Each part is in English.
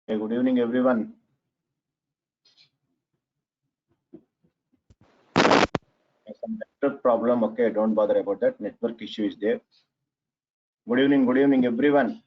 Hey, good evening, everyone. There's some network problem. Okay, don't bother about that. Network issue is there. Good evening, everyone.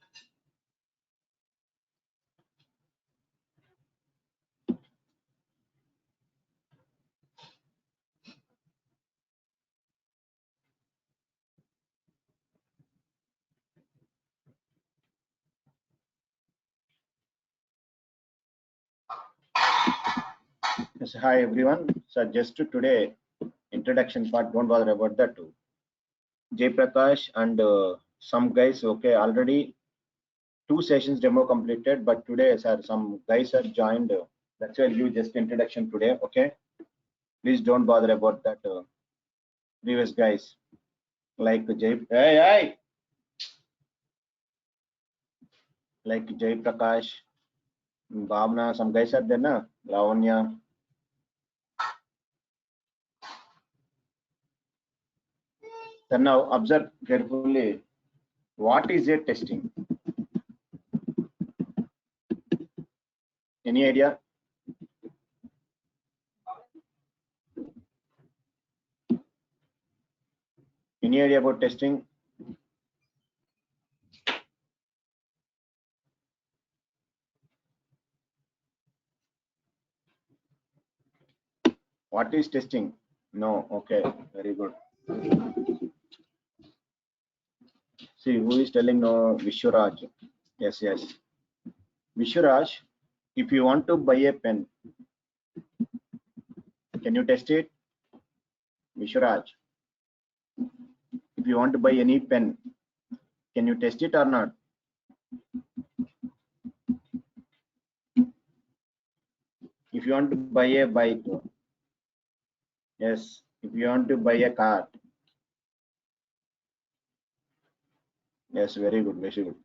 Yes, hi, everyone. So, just to today, introduction part. Don't bother about that too. Jay Prakash and some guys. Okay, already two sessions demo completed, but today, sir, some guys are joined. That's why I'll give just introduction today. Okay, please don't bother about that. Previous guys like Jay. Hey, like Jay Prakash, Bhavna. Some guys are there, na? Lavanya. Then now observe carefully. What is a testing? Any idea? Any idea about testing? What is testing? No. Okay. Very good. See, who is telling no? Vishwaraj. Yes, yes. Vishwaraj, if you want to buy a pen, can you test it? Vishwaraj, if you want to buy any pen, can you test it or not? If you want to buy a bike, yes. If you want to buy a car, yes. Very good. Very good.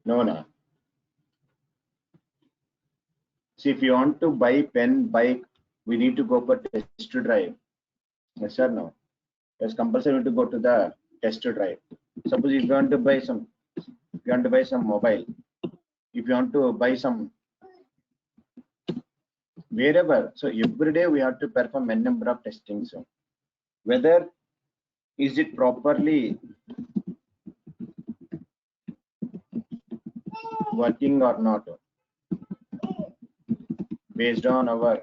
No, no. See, if you want to buy pen, bike, we need to go for test drive. Yes or no? Yes, compulsory to go to the test drive. Suppose if you want to buy some, if you want to buy some mobile, if you want to buy some wherever, so every day we have to perform n number of testings. So whether is it properly working or not, based on our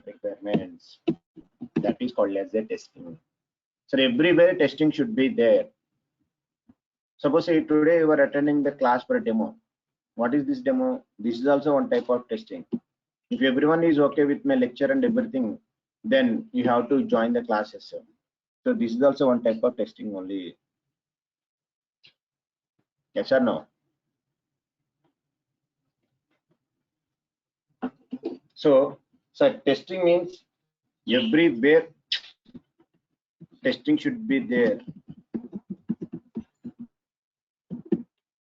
requirements. That is called as a testing. So everywhere testing should be there. Suppose say today you are attending the class for a demo. What is this demo? This is also one type of testing. If everyone is okay with my lecture and everything, then you have to join the classes. So this is also one type of testing only. Yes or no? So testing means everywhere testing should be there.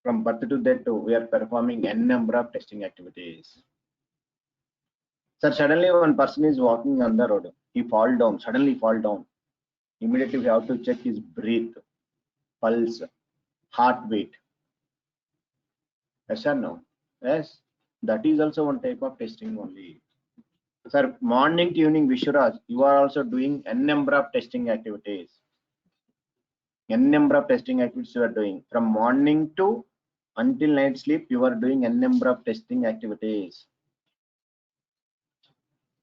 From birth to death, we are performing n number of testing activities. Sir, suddenly one person is walking on the road. He fall down. Suddenly fall down. Immediately we have to check his breath, pulse, heartbeat. Yes or no? Yes. That is also one type of testing only. Sir, morning to evening, Vishwaraj, you are also doing n number of testing activities. N number of testing activities you are doing. From morning to until night sleep, you are doing n number of testing activities.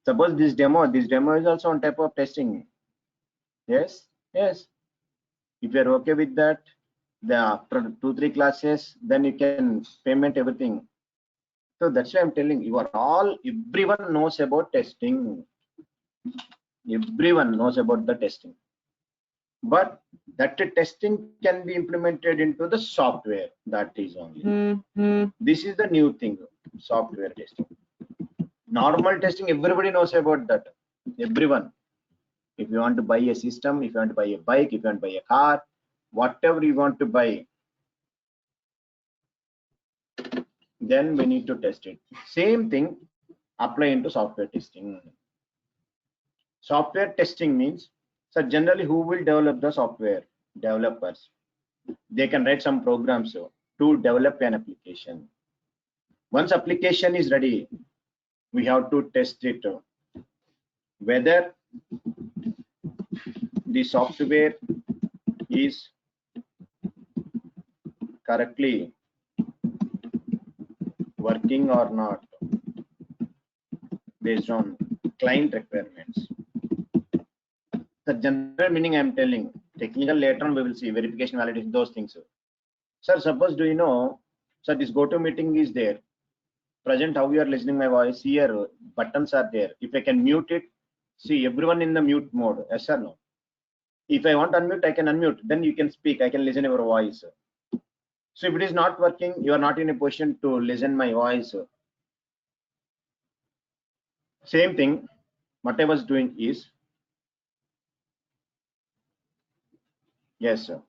Suppose this demo is also one type of testing. Yes, yes. If you are okay with that, the after 2-3 classes, then you can payment everything. So that's why I'm telling you are all, everyone knows about testing. Everyone knows about the testing. But that testing can be implemented into the software. That is only. This is the new thing, software testing. Normal testing, everybody knows about that. Everyone. If you want to buy a system, if you want to buy a bike, if you want to buy a car, whatever you want to buy, then we need to test it. Same thing apply into software testing. Software testing means, so generally who will develop the software? Developers. They can write some programs. So to develop an application. Once application is ready, we have to test it whether the software is correctly working or not based on client requirements. The general meaning I am telling, technical later on we will see, verification, validation, those things. Sir, suppose do you know, sir, this GoToMeeting is there. Present how you are listening my voice, here buttons are there. If I can mute it, see everyone in the mute mode, yes or no? If I want to unmute, I can unmute, then you can speak, I can listen your voice. So if it is not working, you are not in a position to listen my voice. Same thing, what I was doing is, yes, sir.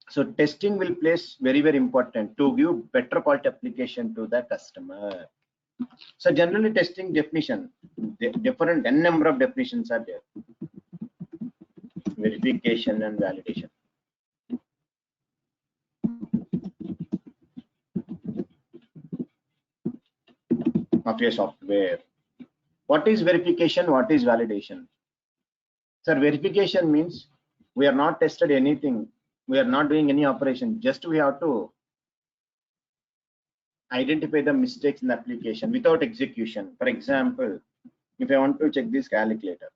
So testing will place very, very important to give better quality application to the customer. So generally testing definition, different n number of definitions are there. Verification and validation. Of your software. What is verification? What is validation? Sir, verification means we are not tested anything. We are not doing any operation. Just we have to identify the mistakes in the application without execution. For example, if I want to check this calculator.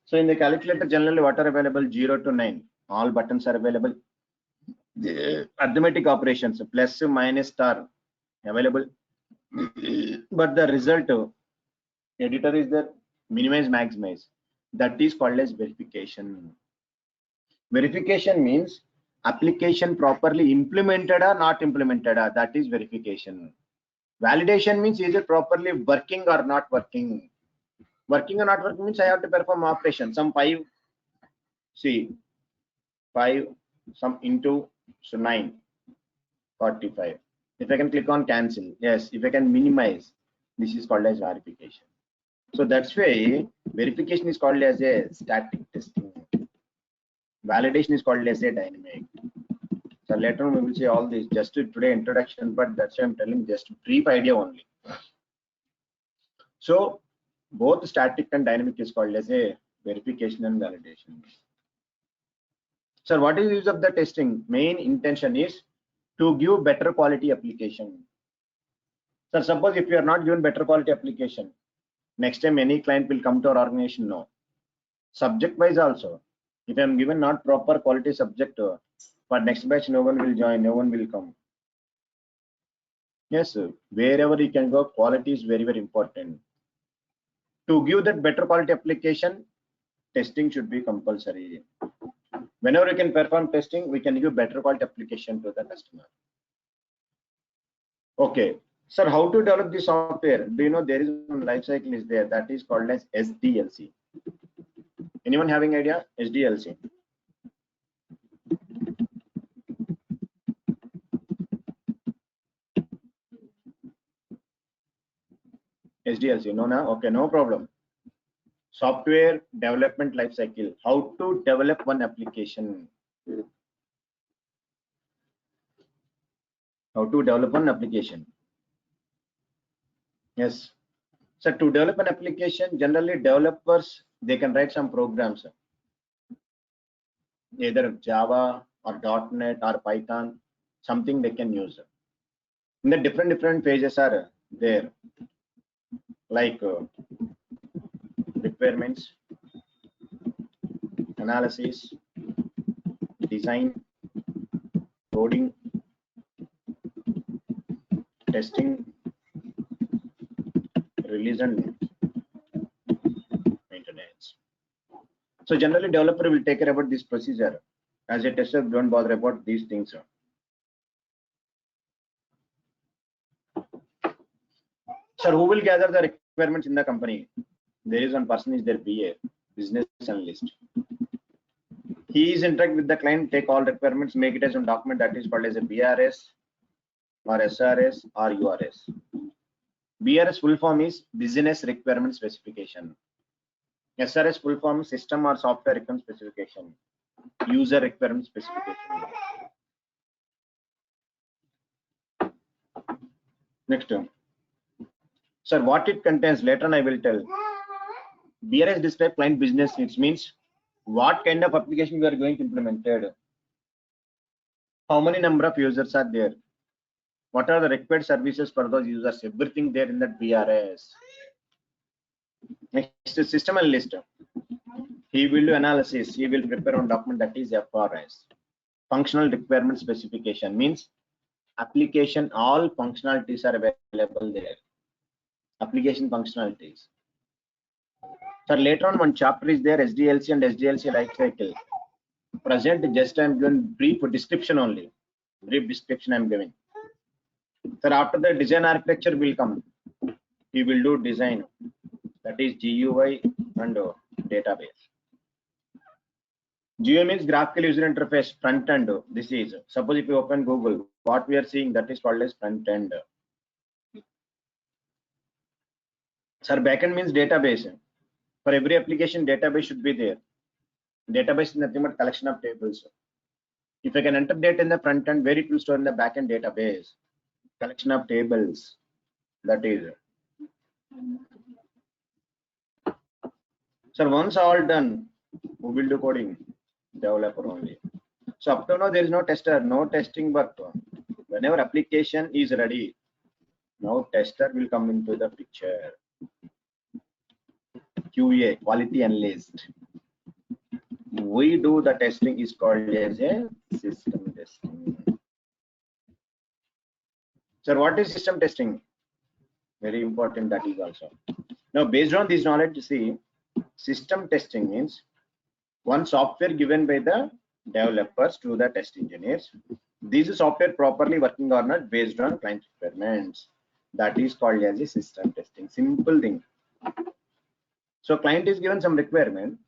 So in the calculator, generally what are available? 0 to 9. All buttons are available. The arithmetic operations, plus, minus, star available. But the result, editor is there, minimize, maximize. That is called as verification. Verification means application properly implemented or not implemented. That is verification. Validation means is it properly working or not working. Working or not working means I have to perform operation. Some 5, see, 5, some into, so 9, 45. If I can click on cancel, yes, if I can minimize, this is called as verification. So that's why verification is called as a static testing. Validation is called as a dynamic. So later on we will see all this, just today introduction, but that's why I'm telling just brief idea only. So both static and dynamic is called as a verification and validation. So what is the use of the testing? Main intention is to give better quality application. So suppose if you are not given better quality application, next time any client will come to our organization, no. Subject wise also, if I am given not proper quality subject, for next batch no one will join, no one will come. Yes, wherever you can go, quality is very, very important. To give that better quality application, testing should be compulsory. Whenever we can perform testing, we can give better quality application to the customer. Okay, sir, how to develop the software? Do you know there is one life cycle is there that is called as SDLC? Anyone having idea? SDLC. SDLC, no, no, okay, no problem. Software development life cycle. How to develop one application? How to develop one application? Yes. So to develop an application, generally developers, they can write some programs, either Java or .NET or Python, something they can use. And the different phases are there, like requirements, analysis, design, coding, testing, release and maintenance. So generally developer will take care about this procedure. As a tester, don't bother about these things. Sir, who will gather the requirements in the company? There is one person is their BA, business analyst. He is interact with the client, take all requirements, make it as a document that is called as a BRS or SRS or URS. BRS full form is business requirement specification. SRS full form system or software requirement specification. user requirement specification. Next, sir, what it contains later on I will tell. BRS describe client business needs, means what kind of application we are going to implemented, how many number of users are there, what are the required services for those users, everything there in that BRS. Next is system analyst. He will do analysis, he will prepare one document, that is FRS. Functional requirement specification means application, all functionalities are available there. Application functionalities. So later on one chapter is there, SDLC and SDLC life cycle. Present just I am giving brief description only. Brief description I am giving. So after the design architecture will come. He will do design, that is GUI and database. GUI means graphical user interface, front end. This is, suppose if you open Google, what we are seeing, that is called as front end. Sir, backend means database. For every application, database should be there. Database is nothing but collection of tables. If I can enter data in the front end, where it will store in the backend database, collection of tables. That is. Sir, once all done, who will do coding? Developer only. So up to now there is no tester, no testing work. Whenever application is ready, now tester will come into the picture. QA, quality analyst. We do the testing is called as a system testing. Sir, what is system testing? Very important, that is also. Now based on this knowledge, see, system testing means one software given by the developers to the test engineers. This is software properly working or not based on client requirements. That is called as a system testing. Simple thing. So client is given some requirement.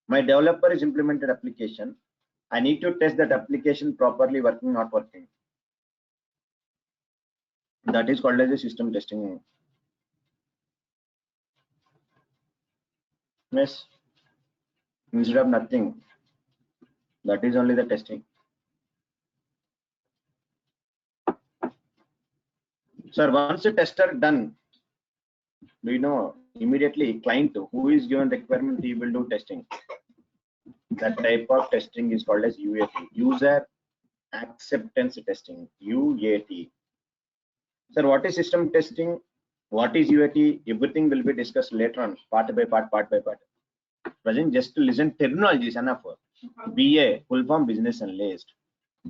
My developer is implemented application. I need to test that application properly working, not working. That is called as a system testing. Yes. Instead of nothing. That is only the testing. Sir, once the tester done, do you know immediately client who is given requirement, he will do testing. That type of testing is called as UAT, user acceptance testing, UAT. Sir, what is system testing? What is UAT? Everything will be discussed later on, part by part, part by part. Present, just to listen terminology is enough. BA, full form business analyst.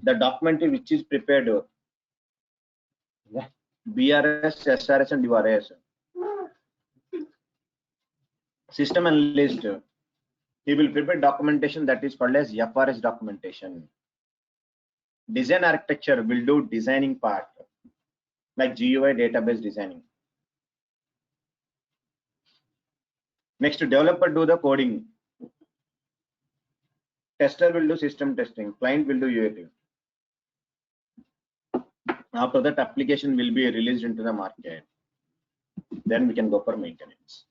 The document which is prepared, BRS, SRS and URS. System analyst, he will prepare documentation, that is called as FRS documentation. Design architecture will do designing part, like GUI database designing. Next, developer do the coding. Tester will do system testing. Client will do UAT. After that, application will be released into the market. Then we can go for maintenance.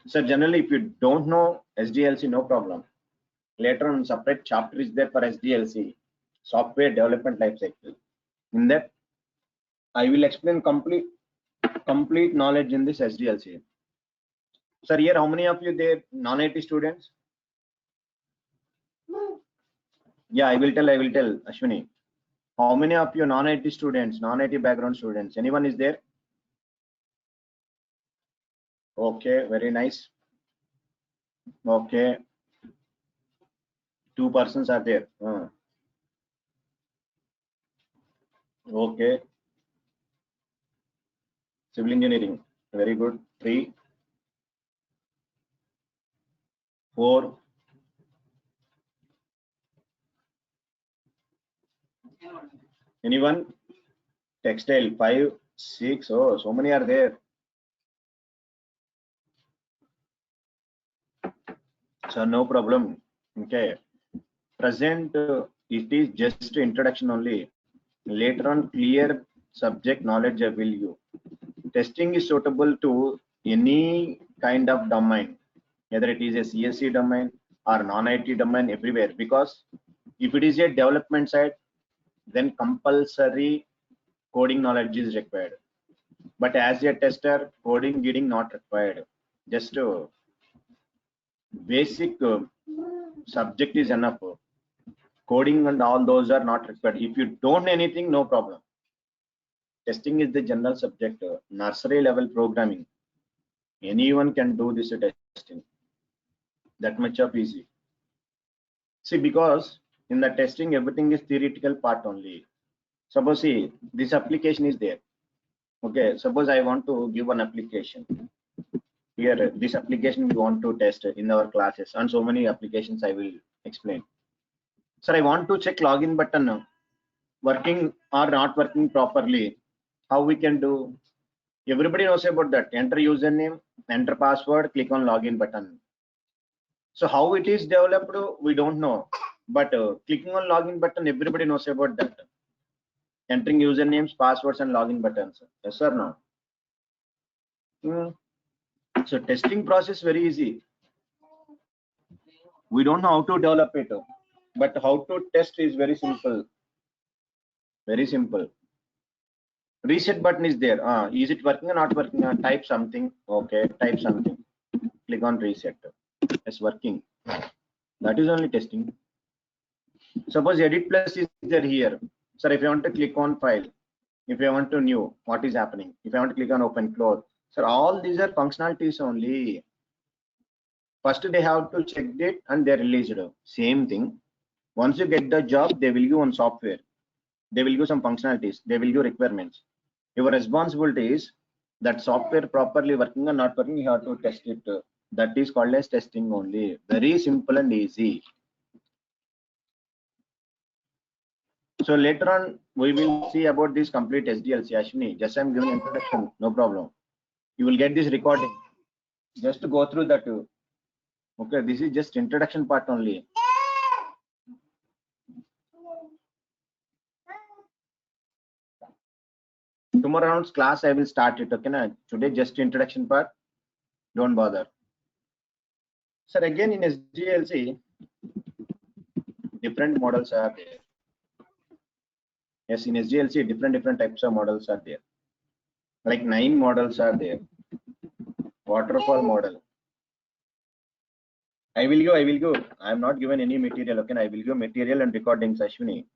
So generally, if you don't know SDLC, no problem. Later on, separate chapter is there for SDLC, software development lifecycle. In that, I will explain complete knowledge in this SDLC. Sir, here how many of you there non-IT students? Yeah, I will tell, Ashwini. How many of you non-IT students, non-IT background students? Anyone is there? Okay, very nice. Okay. 2 persons are there. Okay. Civil engineering, very good. 3, 4. Anyone? Textile, 5, 6. Oh, so many are there. So no problem. Okay. Present, it is just introduction only. Later on, clear subject knowledge I will give. Testing is suitable to any kind of domain, whether it is a CSC domain, or non-IT domain, everywhere. Because if it is a development side, then compulsory coding knowledge is required. But as a tester, coding getting not required. Just basic subject is enough. Coding and all those are not required. If you don't know anything, no problem. Testing is the general subject. Nursery level programming, anyone can do this testing. That much of easy. See, because in the testing, everything is theoretical part only. Suppose, see, this application is there. Okay, suppose I want to give an application. Here, this application we want to test in our classes, and so many applications I will explain. Sir, I want to check login button working or not working properly. How we can do? Everybody knows about that. Enter username, enter password, click on login button. So how it is developed, we don't know. But clicking on login button, everybody knows about that. Entering usernames, passwords, and login buttons. Yes or no? So testing process very easy. We don't know how to develop it, but how to test is very simple. Very simple. Reset button is there. Is it working or not working? Type something. Okay, type something. Click on reset. It's working. That is only testing. Suppose edit plus is there here. Sir, if I want to click on file, if I want to new, what is happening? If I want to click on open, close. Sir, all these are functionalities only. First they have to check it and they released it. Same thing. Once you get the job, they will give one software. They will give some functionalities. They will give requirements. Your responsibility is that software properly working or not working, you have to test it. That is called as testing only. Very simple and easy. So later on, we will see about this complete SDLC. Ashwini, just I'm giving introduction, no problem. You will get this recording. Just to go through that. Okay, this is just introduction part only. Tomorrow's class I will start it. Okay, na? Today just introduction part. Don't bother. Sir, again in SDLC, different models are there. Yes, in SDLC, different types of models are there. Like 9 models are there. Waterfall model. I will go. I am not given any material. Okay, I will give material and recordings, Ashwini.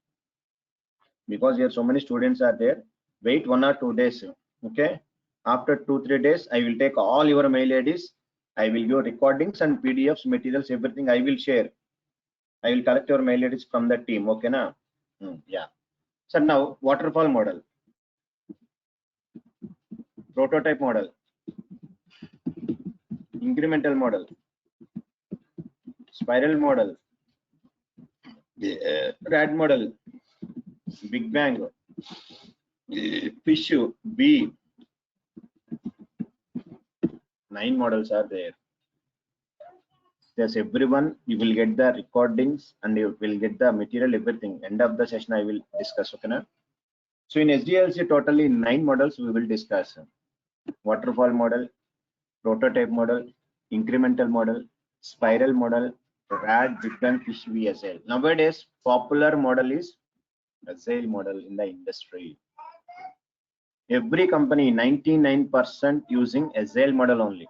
Because here so many students are there. Wait 1 or 2 days. Okay. After 2-3 days, I will take all your mail IDs. I will give recordings and PDFs, materials, everything I will share. I will collect your mail IDs from the team. Okay, na? Yeah. So now waterfall model, prototype model, incremental model, spiral model, RAD model, Big Bang, fish, bee. 9 models are there. Yes, everyone, you will get the recordings and you will get the material, everything. End of the session, I will discuss. Okay, na? So in SDLC, totally 9 models we will discuss. Waterfall model, prototype model, incremental model, spiral model, RAD, Big Bang, fish, VSL. Nowadays, popular model is Agile model in the industry. Every company, 99% using Agile model only.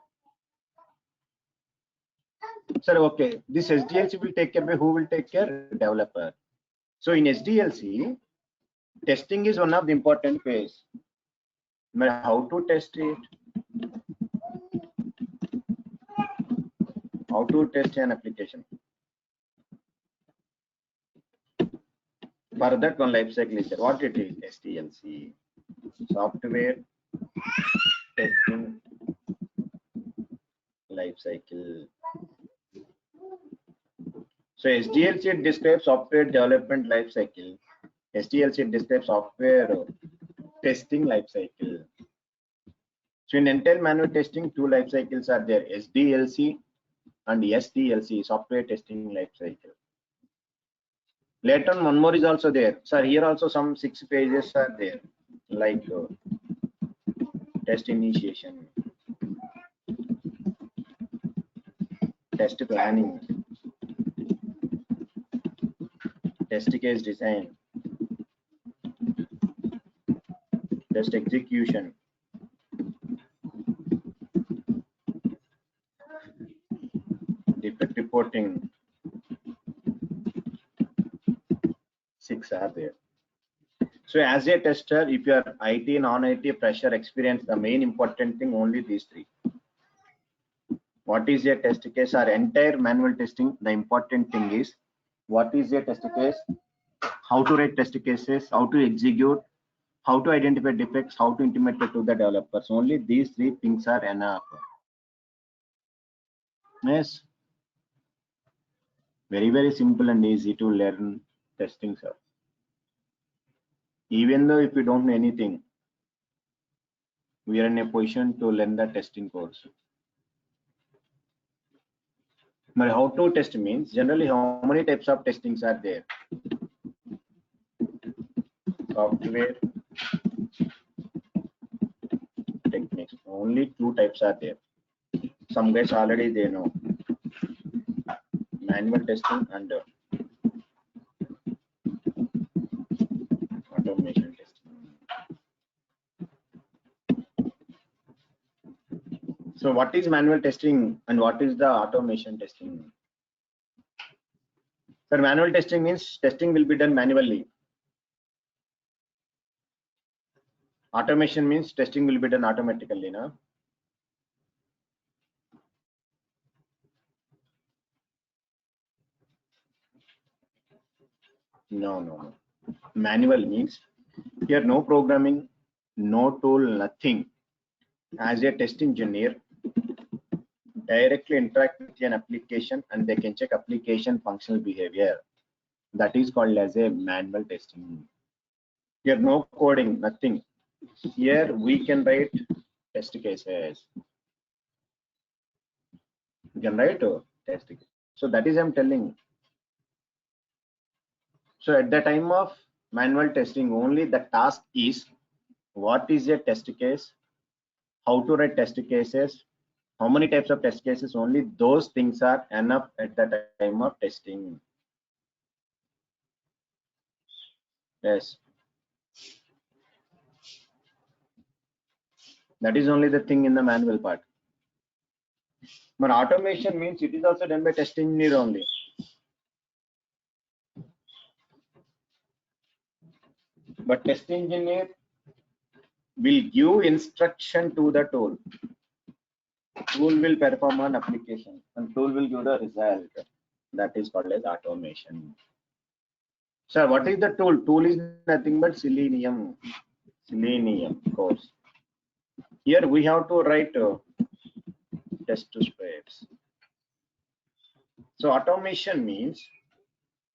Sir, okay, this SDLC will take care by who will take care? Developer. So in SDLC, testing is one of the important phase. But how to test it? How to test an application? For that one life cycle is there. What it is? SDLC, software testing life cycle. So SDLC describes software development life cycle. SDLC describes software testing life cycle. So in entire manual testing, 2 life cycles are there: SDLC and STLC, software testing life cycle. Later on, one more is also there. So here also some 6 pages are there, like test initiation, test planning, test case design, test execution, defect reporting, 6 are there. So as a tester, if you are IT, non-IT, fresher, experience, the main important thing only these 3. What is a test case? Our entire manual testing, the important thing is what is a test case, how to write test cases, how to execute, how to identify defects, how to intimate it to the developers. Only these 3 things are enough. Yes, very simple and easy to learn testing, sir. Even though if you don't know anything, we are in a position to learn the testing course. But how to test means generally how many types of testings are there? Software techniques. Only 2 types are there. Some guys already they know. Manual testing and automation testing. So what is manual testing and what is the automation testing? So manual testing means testing will be done manually. Automation means testing will be done automatically, no? No. Manual means here no programming, no tool, nothing. As a test engineer, directly interact with an application and they can check application functional behavior. That is called as a manual testing. Here no coding, nothing. Here we can write test cases. You can write test case. So that is I'm telling. So at the time of manual testing, only the task is what is a test case, how to write test cases, how many types of test cases, only those things are enough at the time of testing. Yes. That is only the thing in the manual part. But automation means it is also done by test engineer only. But test engineer will give instruction to the tool. Tool will perform an application and tool will give the result. That is called as automation. Sir, what is the tool? Tool is nothing but Selenium. Selenium course. Here we have to write test scripts. So automation means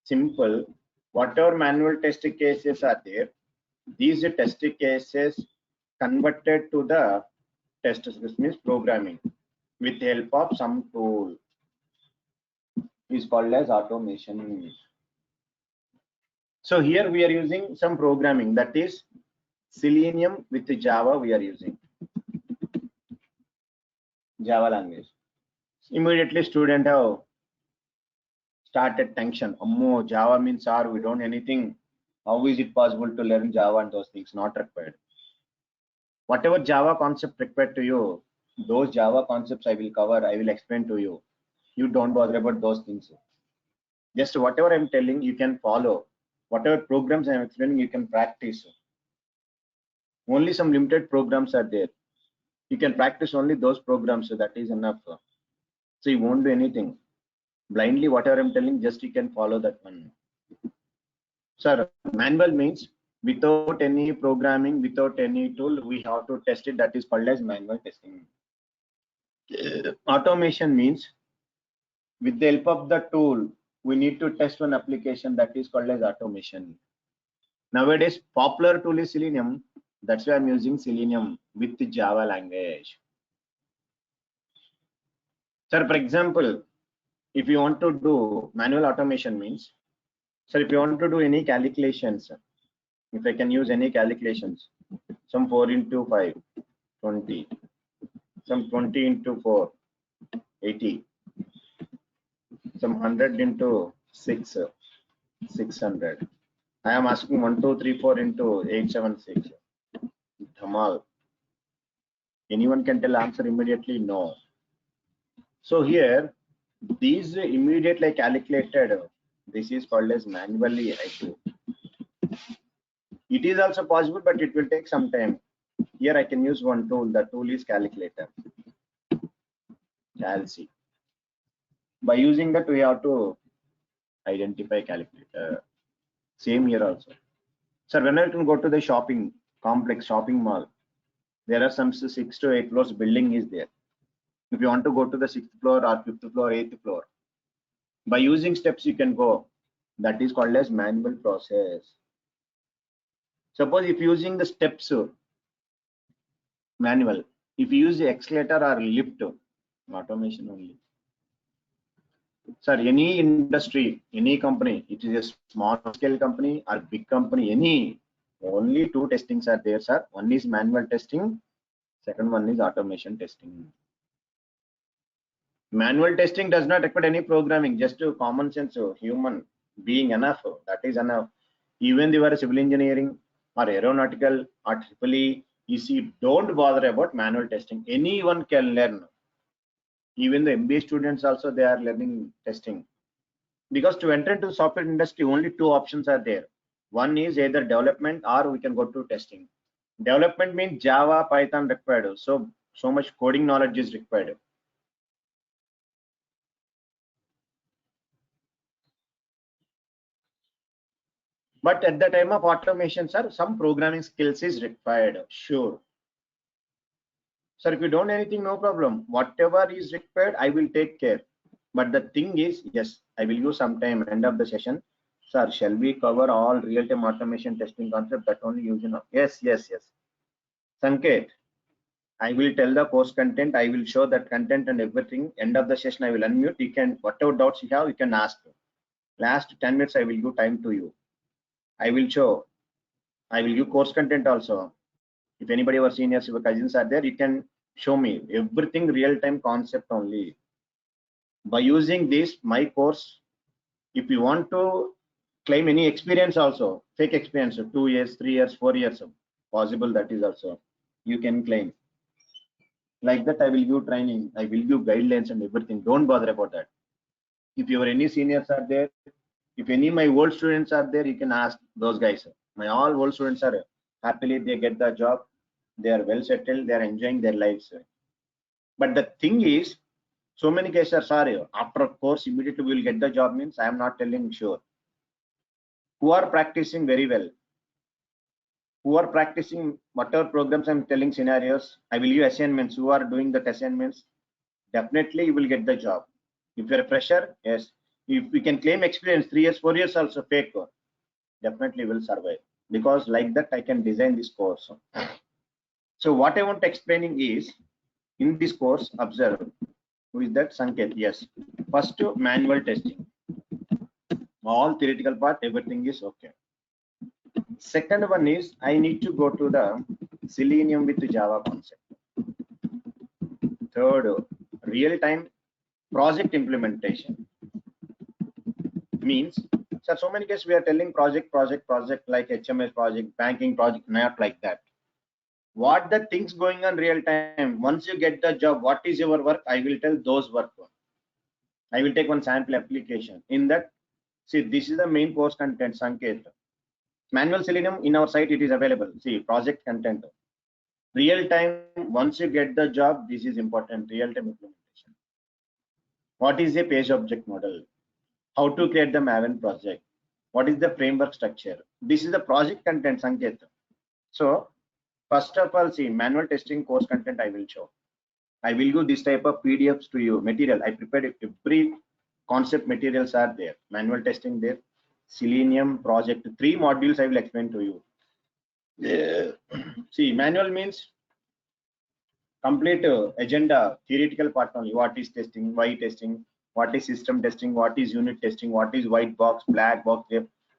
simple. Whatever manual test cases are there, these test cases converted to the test scripts means programming with the help of some tool is called as automation. So here we are using some programming, that is Selenium with Java we are using. Java language. Immediately student have started tension. Ammo, Java means R, we don't know anything. How is it possible to learn Java and those things? Not required. Whatever Java concept required to you, those Java concepts I will cover, I will explain to you. You don't bother about those things. Just whatever I'm telling, you can follow. Whatever programs I'm explaining, you can practice. Only some limited programs are there. You can practice only those programs, so that is enough. So you won't do anything. Blindly, whatever I'm telling, just you can follow that one. Sir, manual means without any programming, without any tool, we have to test it. That is called as manual testing. Automation means with the help of the tool, we need to test one application. That is called as automation. Nowadays, popular tool is Selenium. That's why I'm using Selenium with the Java language. Sir, for example, if you want to do manual automation means, sir, if you want to do any calculations, if I can use any calculations, some 4 into 5, 20, some 20 into 4, 80, some 100 into 6, 600. I am asking 1, 2, 3, 4 into 876. Dhamal. Anyone can tell answer immediately? No. So here, these immediately calculated. This is called as manually I do. It is also possible, but it will take some time. Here I can use one tool. The tool is calculator. Calc. By using that, we have to identify calculator. Same here also. Sir, when I can go to the shopping complex, shopping mall, there are some 6 to 8 floors building is there. If you want to go to the 6th floor or 5th floor, 8th floor, by using steps you can go. That is called as manual process. Suppose if using the steps manual, if you use the escalator or lift, automation only. Sir, any industry, any company, it is a small scale company or big company, any, only two testings are there, sir. One is manual testing, second one is automation testing. Manual testing does not require any programming, just a common sense, human being enough. That is enough. Even they were civil engineering or aeronautical or EEE, EC, don't bother about manual testing. Anyone can learn. Even the MBA students also, they are learning testing. Because to enter into software industry, only two options are there. One is either development or we can go to testing. Development means Java, Python required. So much coding knowledge is required. But at the time of automation, sir, some programming skills is required. Sure. Sir, if you don't anything, no problem. Whatever is required, I will take care. But the thing is, yes, I will use some time end of the session. Sir, shall we cover all real-time automation testing concept that only using? Yes. Sanket, I will tell the course content. I will show that content and everything. End of the session, I will unmute. You can, whatever doubts you have, you can ask. Last 10 minutes, I will give time to you. I will show. I will give course content also. If anybody, our seniors, your cousins are there, you can show me everything real-time concept only. By using this, my course, if you want to claim any experience also, fake experience, 2 years, 3 years, 4 years, possible, that is also, you can claim. Like that, I will give training, I will give guidelines and everything. Don't bother about that. If your any seniors are there, if any my old students are there, you can ask those guys. My all old students are happily, they get the job, they are well settled, they are enjoying their lives. But the thing is, so many cases are sorry, after a course immediately we will get the job means I am not telling sure. Who are practicing very well, who are practicing whatever programs I'm telling scenarios, I will give assignments, who are doing the assignments, definitely you will get the job. If you're a fresher, yes, if we can claim experience 3 years, 4 years also fake, definitely will survive, because like that I can design this course. So what I want to explaining is, in this course, observe, who is that? Sanket, yes. First, manual testing. All theoretical part, everything is okay. Second one is, I need to go to the Selenium with Java concept. Third, real-time project implementation. Means, sir, so many cases we are telling project like HMS project, banking project, not like that. What the things going on real time? Once you get the job, what is your work? I will tell those work. I will take one sample application. In that, see, this is the main course content, Sanket. Manual Selenium in our site, it is available. See, project content. Real time, once you get the job, this is important, real time implementation. What is a page object model? How to create the Maven project? What is the framework structure? This is the project content, Sanket. So, first of all, see, manual testing course content I will show. I will give this type of PDFs to you, material. I prepared every concept materials are there. Manual testing there, Selenium project, 3 modules I will explain to you. See, manual means complete agenda, theoretical part only. What is testing, why testing, what is system testing, what is unit testing, what is white box, black box,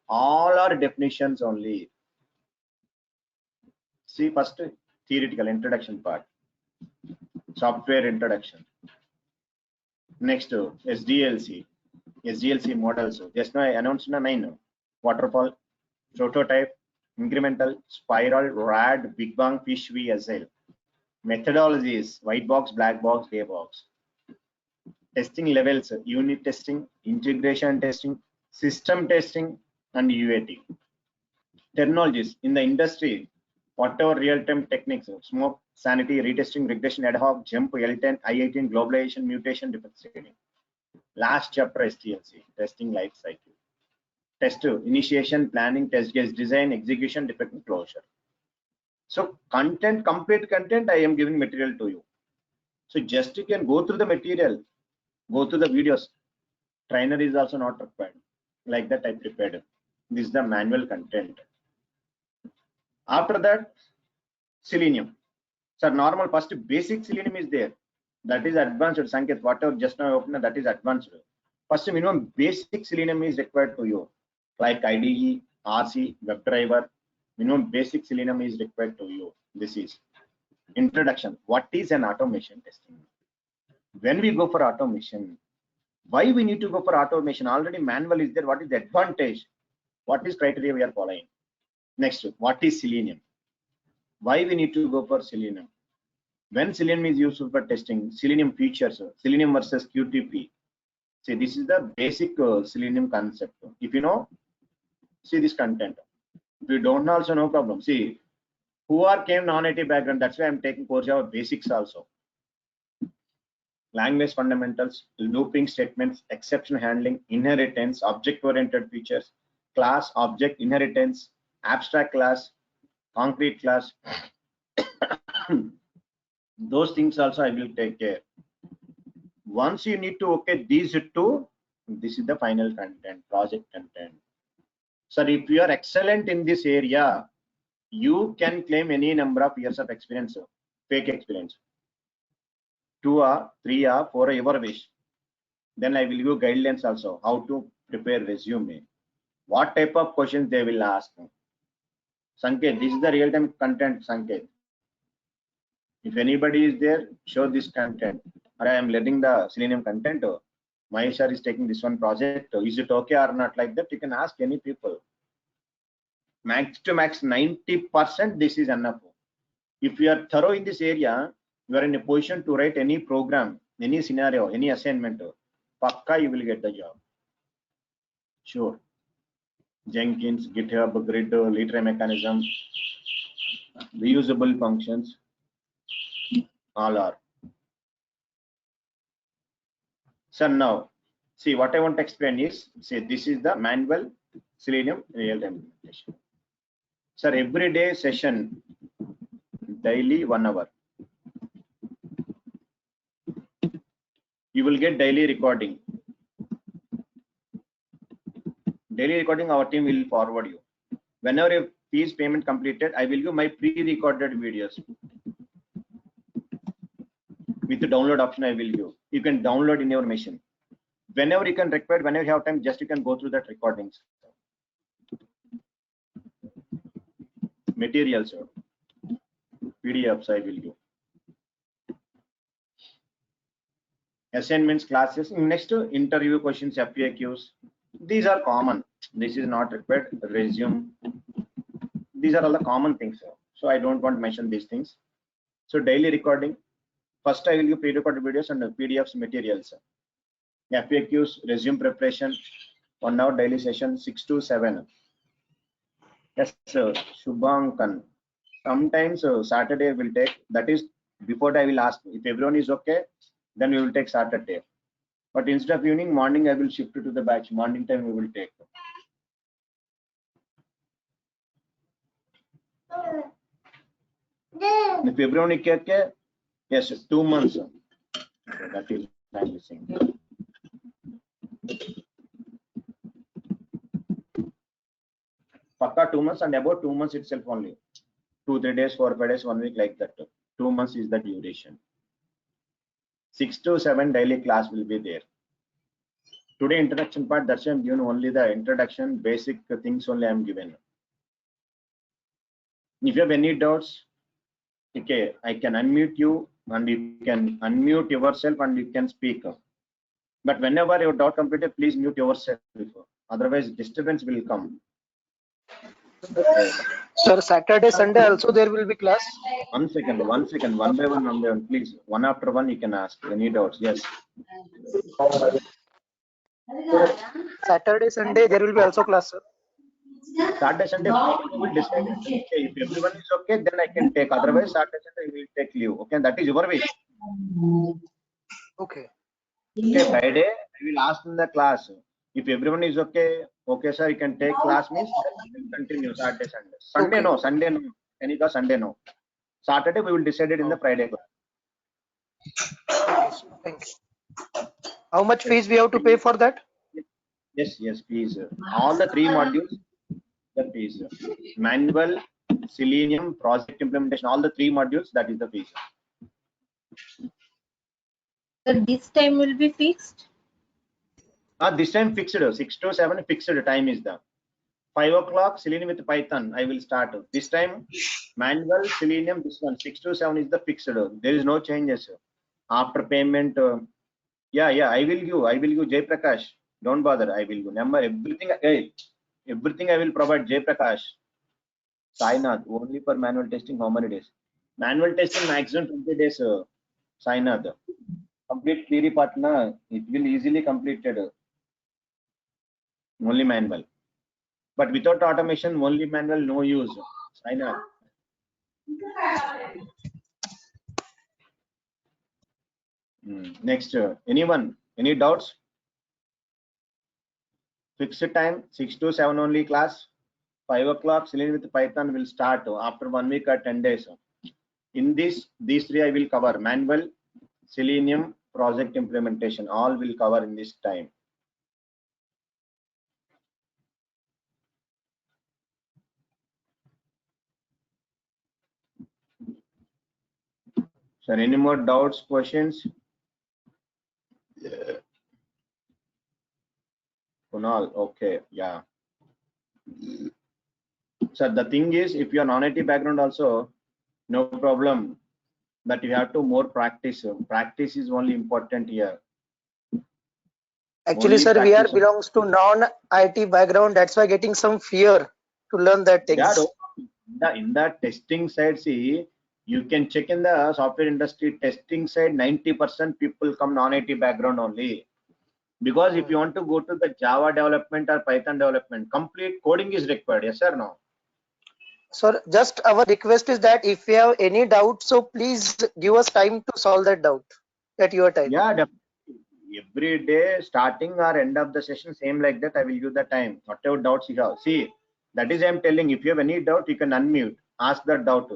all are definitions only. See, first theoretical introduction part, software introduction. Next, SDLC models. Just now I announced 9. waterfall, prototype, incremental, spiral, RAD, Big Bang, Fish, VSL. Methodologies: white box, black box, gray box. Testing levels: unit testing, integration testing, system testing, and UAT. Technologies in the industry: whatever real-time techniques, smoke, sanity, retesting, regression, ad hoc, jump, L10, I18, globalization, mutation, differentiating. Last chapter, STLC, testing life cycle. Test initiation, planning, test case design, execution, defect, closure. So content, complete content, I am giving material to you. So just you can go through the material, go through the videos. Trainer is also not required. Like that I prepared. This is the manual content. After that, Selenium. So normal first basic Selenium is there. That is advanced. Sanket, whatever just now I opened, that is advanced. First minimum basic Selenium is required to you. Like IDE, RC, WebDriver. Minimum basic Selenium is required to you. This is introduction. What is an automation testing? When we go for automation, why we need to go for automation? Already manual is there. What is the advantage? What is criteria we are following? Next, what is Selenium? Why we need to go for Selenium? When Selenium is used for testing, Selenium features, Selenium versus QTP. See, this is the basic Selenium concept. If you know, see this content. If you don't know, also no problem. See, who are came non-native background, that's why I'm taking course Java basics also. Language fundamentals, looping statements, exception handling, inheritance, object-oriented features, class, object, inheritance, abstract class, concrete class. Those things also I will take care. Once you need to okay these two, this is the final content, project content. So if you are excellent in this area, you can claim any number of years of experience, fake experience. 2 or 3 or 4 your wish. Then I will give guidelines also how to prepare resume, what type of questions they will ask. Sanket, this is the real-time content. Sanket, if anybody is there, show this content. Or I am letting the Selenium content. Maheshar is taking this one project. Is it okay or not? Like that, you can ask any people. Max to max 90%. This is enough. If you are thorough in this area, you are in a position to write any program, any scenario, any assignment. Pakka you will get the job. Sure. Jenkins, GitHub, Grid, literary mechanism, reusable functions, all are. So now, see what I want to explain is, say this is the manual Selenium real-time implementation. Sir, every day session, daily 1 hour. You will get daily recording. Daily recording, our team will forward you. Whenever your fees payment completed, I will give my pre-recorded videos. With the download option, I will give. You can download in your machine. Whenever you can require, whenever you have time, just you can go through that recordings. Materials, PDFs I will give. Assignments, classes. Next, interview questions, FAQs. These are common. This is not required. Resume. These are all the common things. So I don't want to mention these things. So daily recording. First, I will give pre-recorded videos and PDFs materials. FAQs, resume preparation. 1 hour daily session, 6 to 7. Yes, sir. Shubhankan. Sometimes Saturday will take. That is before I will ask if everyone is okay. Then we will take Saturday. But instead of evening, morning I will shift to the batch. Morning time we will take. If everyone is okay, yes, 2 months. That is I'm missing. Pakka 2 months and about 2 months itself only. 2-3 days, 4-5 days, 1 week like that. 2 months is the duration. 6 to 7 daily class will be there. Today introduction part, that's why I'm given only the introduction, basic things only I'm given. If you have any doubts, okay, I can unmute you and you can unmute yourself and you can speak. But whenever your doubt completed, please mute yourself. Otherwise disturbance will come. Sir, Saturday, Sunday also there will be class? One second, one by one, please. One after one, you can ask any doubts. Yes. Saturday, Sunday there will be also class, sir? Saturday, Sunday, Friday will decide. Okay, if everyone is okay, then I can take. Otherwise, Saturday, Sunday, we will take leave. Okay, that is your wish. Okay. Okay, Friday, I will ask in the class. If everyone is okay, okay, sir, you can take class means then we will continue Saturday, Sunday. Sunday, Okay. no, Sunday, no. Kanika, Sunday, no. Saturday, we will decide it in the Friday class. Okay, sir. Thank you. How much fees we have to pay for that? Yes, please. All the three modules, the fees. Manual, Selenium, project implementation, all the three modules, that is the fees. So this time will be fixed? This time fixed, 6 to 7 fixed time is the 5 o'clock Selenium with Python. I will start. This time manual Selenium, this one 6 to 7 is the fixed. There is no changes. After payment, yeah, I will give Jay Prakash. Don't bother, I will give number, everything. Hey, everything I will provide Jay Prakash. Sainath, only for manual testing, how many days? Manual testing maximum 20 days. Sainath, complete theory part na, it will easily completed. Only manual. But without automation, only manual, no use. Sainath. Next, anyone? Any doubts? Fixed time, 6 to 7 only class. 5 o'clock, Selenium with Python will start after 1 week or 10 days. In these three I will cover: manual, Selenium, project implementation. All will cover in this time. Sir, any more doubts, questions? Kunal, okay, yeah. Sir, the thing is, if you are non-IT background also, no problem. But you have to more practice. Practice is only important here. Actually, Only sir, we are practice. belongs to non-IT background. That's why getting some fear to learn that things. Yeah, in the testing side, see, you can check in the software industry testing side, 90% people come non-IT background only. Because if you want to go to the Java development or Python development, complete coding is required. Yes or no? Sir, just our request is that if you have any doubt, so please give us time to solve that doubt at your time. Yeah, definitely. Every day, starting or end of the session, same like that, I will give the time. Whatever doubts you have. See, that is I'm telling. If you have any doubt, you can unmute. Ask that doubt.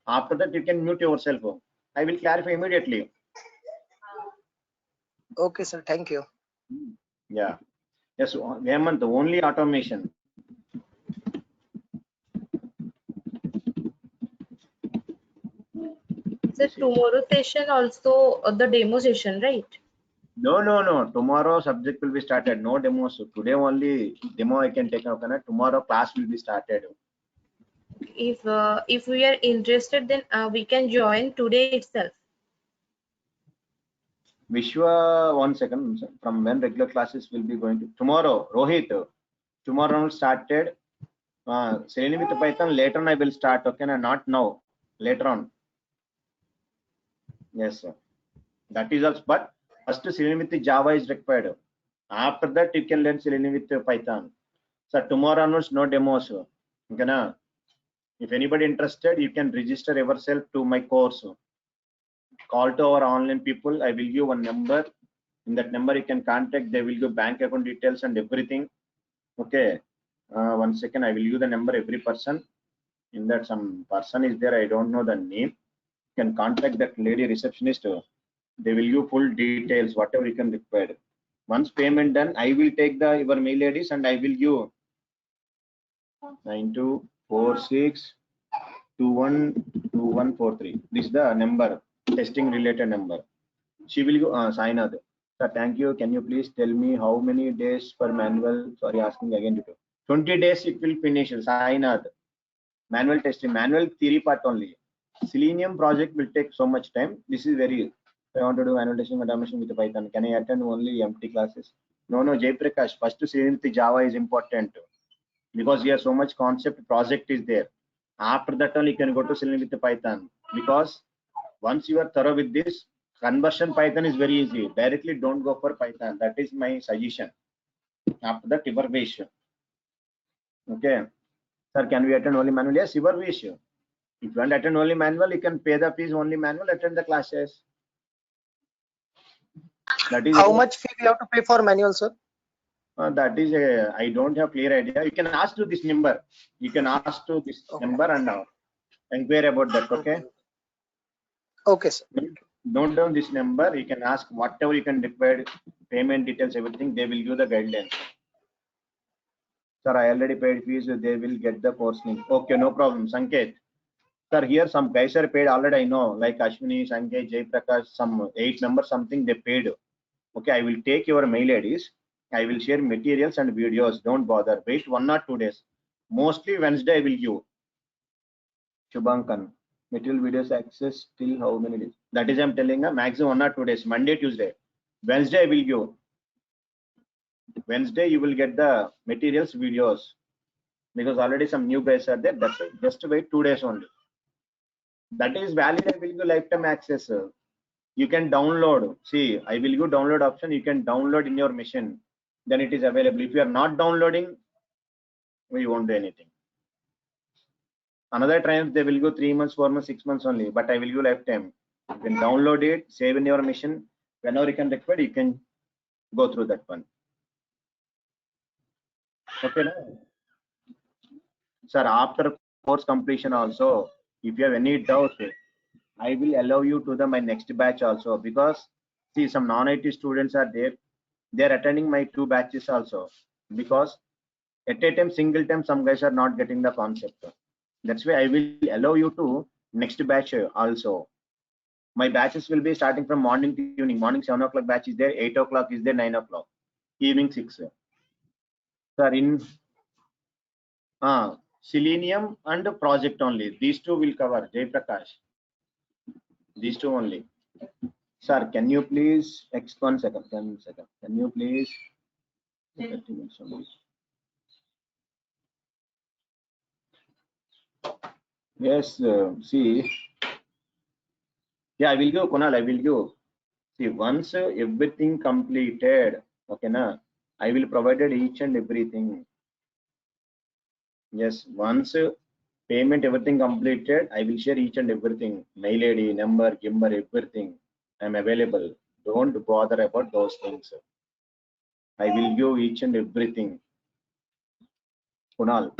After that, you can mute yourself. I will clarify immediately. Okay, sir. Thank you. Yeah. Yes, Hemant, only automation. So tomorrow session also the demo session, right? No. Tomorrow subject will be started. No demos. So today only demo I can take out. Tomorrow class will be started. If we are interested, then we can join today itself. Vishwa, 1 second. From when regular classes will be going to? Tomorrow, Rohit. Tomorrow started. Selenium with Python. Later on I will start. Okay, not now. Later on. Yes, sir. That is also. But first Selenium with Java is required. After that you can learn Selenium with Python. So tomorrow onwards no demos. Okay, na? If anybody interested, you can register yourself to my course. Call to our online people. I will give one number. In that number you can contact. They will give bank account details and everything. Okay. 1 second. I will give the number every person. In that some person is there. I don't know the name. You can contact that lady receptionist. They will give full details, whatever you can require. Once payment done, I will take the your mail IDs and I will give 9246212143. This is the number, testing related number. She will go sign up. Sir, thank you. Can you please tell me how many days per manual? Sorry, asking again. 20 days it will finish. Sign up. Manual testing, manual theory part only. Selenium project will take so much time. This is very. I want to do manual testing automation with Python. Can I attend only empty classes? No, Jay Prakash. First Selenium with Java is important. because here so much concept project is there. After that only you can go to Selenium with the Python, because once you are thorough with this, conversion Python is very easy. Directly don't go for Python. That is my suggestion. After that, your wish. Okay. Sir, can we attend only manual? Yes, your wish. If you want to attend only manual, you can pay the fees only manual, attend the classes. That is How much fee we have to pay for manual, sir? that is a, I don't have clear idea. You can ask to this number. You can ask to this number and inquire about that. Okay. Okay, sir. Note down this number. You can ask whatever you can require, payment details, everything. They will give the guidelines. Sir, I already paid fees. They will get the course link. Okay, no problem. Sanket. Sir, here some guys are paid already. I know, like Ashwini, Sanket, Jay Prakash, some 8 members, something they paid. Okay, I will take your mail IDs. I will share materials and videos. Don't bother. Wait 1 or 2 days. Mostly Wednesday I will give. Shubhankan. Material videos access till how many days? That is I'm telling a maximum 1 or 2 days. Monday, Tuesday. Wednesday I will give. Wednesday you will get the materials, videos. Because already some new guys are there. That's it. Just wait 2 days only. That is valid. I will give lifetime access. You can download. See, I will give download option. You can download in your machine. Then it is available. If you are not downloading, we won't do anything. Another time they will go 3 months, 4 months, 6 months only. But I will give lifetime. You can download it, save in your machine. Whenever you can require, you can go through that one. Okay. Sir, after course completion also, if you have any doubt, I will allow you to my next batch also, because see, some non-IT students are there. They are attending my 2 batches also, because at a time, single time, some guys are not getting the concept. That's why I will allow you to next batch also. My batches will be starting from morning to evening. Morning 7 o'clock batch is there, 8 o'clock is there, 9 o'clock, evening 6. Sir, in Selenium and project only. These 2 will cover, Jay Prakash. These 2 only. Sir, can you please, next 1 second, 10 second. Can you please, 30 minutes only. Yes, see, yeah, I will go, Kunal, I will go. See, once everything completed, okay, na, I will provided each and everything. Yes, once payment, everything completed, I will share each and everything. Mail ID, number, gimber, everything. I'm available. Don't bother about those things. I will give each and everything. Kunal.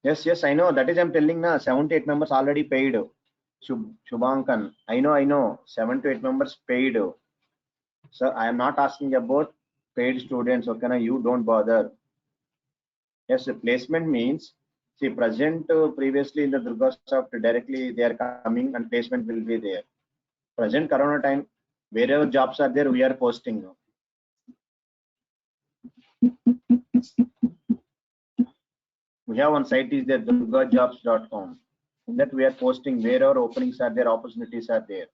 Yes, I know. That is I'm telling na 7 to 8 members already paid. Shubhankan. I know. 7 to 8 members paid. Sir, I am not asking about paid students. Okay, na, you don't bother. Yes, placement means, see, present previously in the Durgasoft directly they are coming and placement will be there. Present Corona time, wherever jobs are there, we are posting. We have one site is there, durgajobs.com. In that we are posting wherever openings are there, opportunities are there.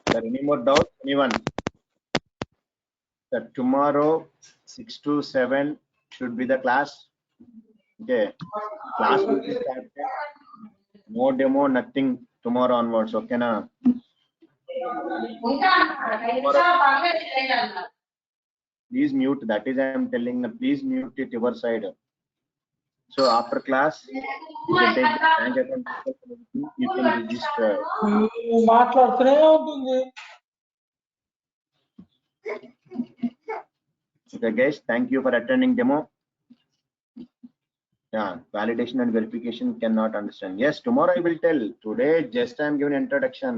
There any more doubts? Anyone? That tomorrow 6 to 7 should be the class. Okay, class will be started. No demo, nothing tomorrow onwards. Okay, na? Please mute. That is I am telling. Please mute it your side. So after class, you can take the bank account. You can register. మాట్లాడుతూనే ఉంటుంది. Okay, guys. Thank you for attending demo. Yeah, validation and verification cannot understand. Yes, tomorrow I will tell. Today just I am giving introduction.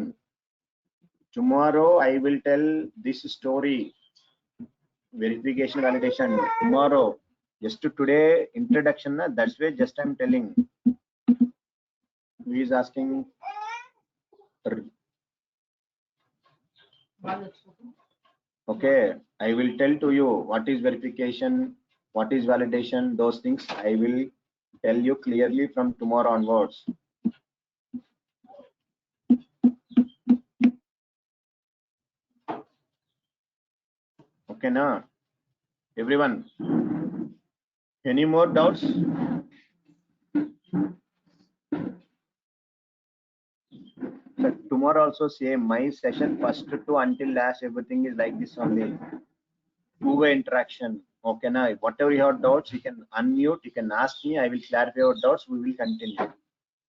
Tomorrow I will tell this story. Verification, validation. Tomorrow, just today introduction. That's why just I'm telling. Who is asking? Okay, I will tell to you what is verification, what is validation, those things I will tell you clearly from tomorrow onwards. Okay, now, everyone, any more doubts? So tomorrow also same, my session first to until last, everything is like this only. Two-way interaction. Okay, now, whatever you have doubts, you can unmute, you can ask me, I will clarify your doubts, we will continue.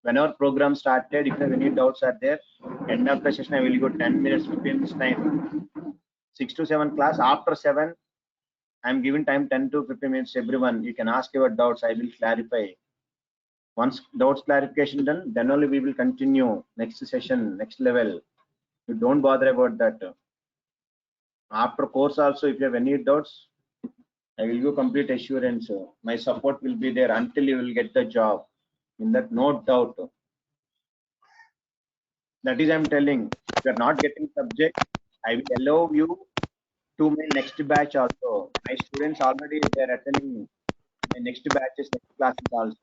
Whenever program started, if any doubts are there, end of the session, I will go 10 minutes, 15 minutes time. 6 to 7 class, after 7, I'm giving time 10 to 15 minutes, everyone. You can ask your doubts, I will clarify. Once doubts clarification done, then only we will continue next session, next level. You don't bother about that. After course also, if you have any doubts, I will give complete assurance. My support will be there until you will get the job. In that, no doubt. That is, I'm telling. If you are not getting subject, I will allow you to my next batch also. My students already they are attending my next batches, next classes also.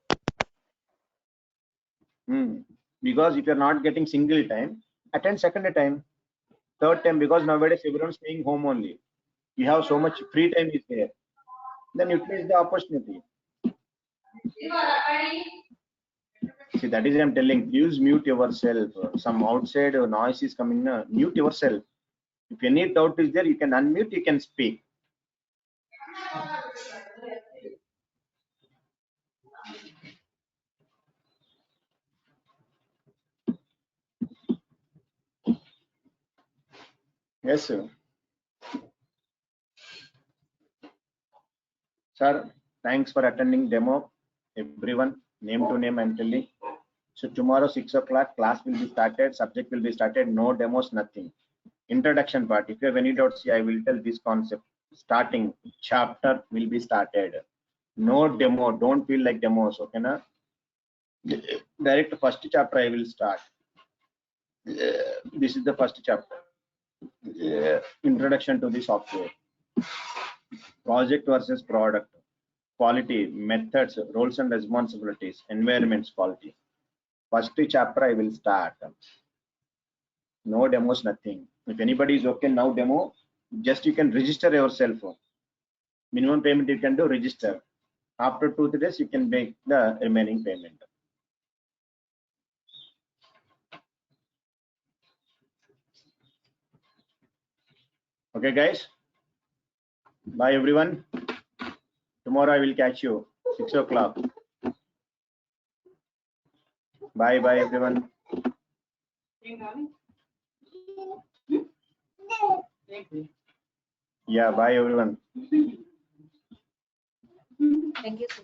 Because if you are not getting single time, attend second time, third time. Because nowadays everyone is staying home only. You have so much free time is there. Then utilize the opportunity. See, that is I'm telling. Please mute yourself. Some outside noise is coming. Mute yourself. If any doubt is there, you can unmute. You can speak. Yes, sir. Sir, thanks for attending demo. Everyone, name to name, I'm telling. So tomorrow 6 o'clock class will be started. Subject will be started. No demos, nothing. Introduction part. If you have any doubts, I will tell this concept. Starting chapter will be started. No demo. Don't feel like demos. Okay, na? Direct first chapter I will start. This is the first chapter. Introduction to the software. Project versus product. Quality, methods, roles and responsibilities, environments, quality. First chapter I will start. No demos, nothing. If anybody is okay now demo, just you can register yourself. Minimum payment you can do, register. After 2-3 days you can make the remaining payment. Okay guys, bye everyone. Tomorrow I will catch you 6 o'clock. Bye bye everyone. Yeah, bye everyone. Thank you, sir.